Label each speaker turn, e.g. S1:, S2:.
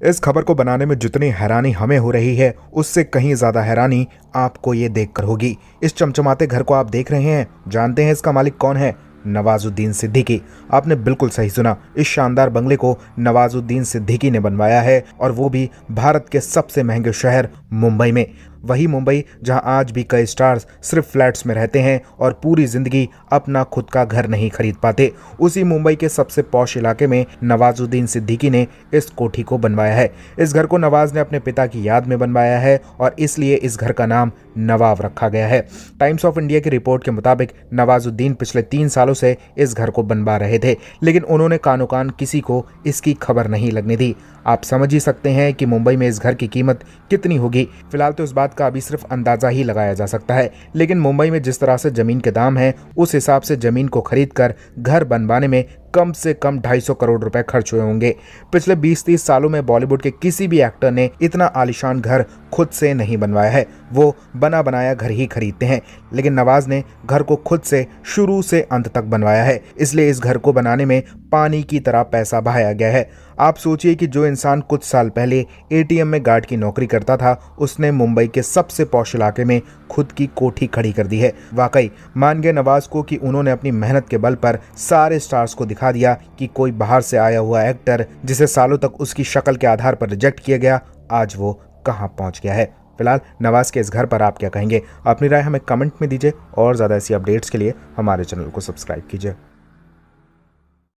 S1: इस खबर को बनाने में जितनी हैरानी हमें हो रही है, उससे कहीं ज्यादा हैरानी आपको ये देखकर होगी। इस चमचमाते घर को आप देख रहे हैं, जानते हैं इसका मालिक कौन है? नवाजुद्दीन सिद्दीकी। आपने बिल्कुल सही सुना, इस शानदार बंगले को नवाजुद्दीन सिद्दीकी ने बनवाया है, और वो भी भारत के सबसे महंगे शहर मुंबई में। वही मुंबई जहां आज भी कई स्टार्स सिर्फ फ्लैट्स में रहते हैं और पूरी जिंदगी अपना खुद का घर नहीं खरीद पाते। उसी मुंबई के सबसे पॉश इलाके में नवाजुद्दीन सिद्दीकी ने इस कोठी को बनवाया है। इस घर को नवाज ने अपने पिता की याद में बनवाया है और इसलिए इस घर का नाम नवाब रखा गया है। टाइम्स ऑफ इंडिया की रिपोर्ट के मुताबिक नवाजुद्दीन पिछले 3 सालों से इस घर को बनवा रहे थे, लेकिन उन्होंने कानो कान किसी को इसकी खबर नहीं लगने दी। आप समझ ही सकते हैं कि मुंबई में इस घर की कीमत कितनी होगी। फिलहाल तो इस बात का अभी सिर्फ अंदाजा ही लगाया जा सकता है, लेकिन मुंबई में जिस तरह से जमीन के दाम हैं, उस हिसाब से जमीन को खरीदकर घर बनवाने में कम से कम 250 करोड़ रुपए खर्च हुए होंगे। पिछले 20-30 सालों में बॉलीवुड के किसी भी एक्टर ने इतना आलीशान घर खुद से नहीं बनवाया है। वो बना बनाया घर ही खरीदते हैं, लेकिन नवाज ने घर को खुद से शुरू से अंत तक बनवाया है। इसलिए इस घर को बनाने में पानी की तरह पैसा बहाया गया है। आप सोचिए कि जो इंसान कुछ साल पहले एटीएम में गार्ड की नौकरी करता था, उसने मुंबई के सबसे पॉश इलाके में खुद की कोठी खड़ी कर दी है। वाकई मान गए नवाज को कि उन्होंने अपनी मेहनत के बल पर सारे स्टार्स को दिखा दिया कि कोई बाहर से आया हुआ एक्टर, जिसे सालों तक उसकी शक्ल के आधार पर रिजेक्ट किया गया, आज वो कहां पहुंच गया है। फिलहाल नवाज के इस घर पर आप क्या कहेंगे? अपनी राय हमें कमेंट में दीजिए और ज़्यादा ऐसी अपडेट्स के लिए हमारे चैनल को सब्सक्राइब कीजिए।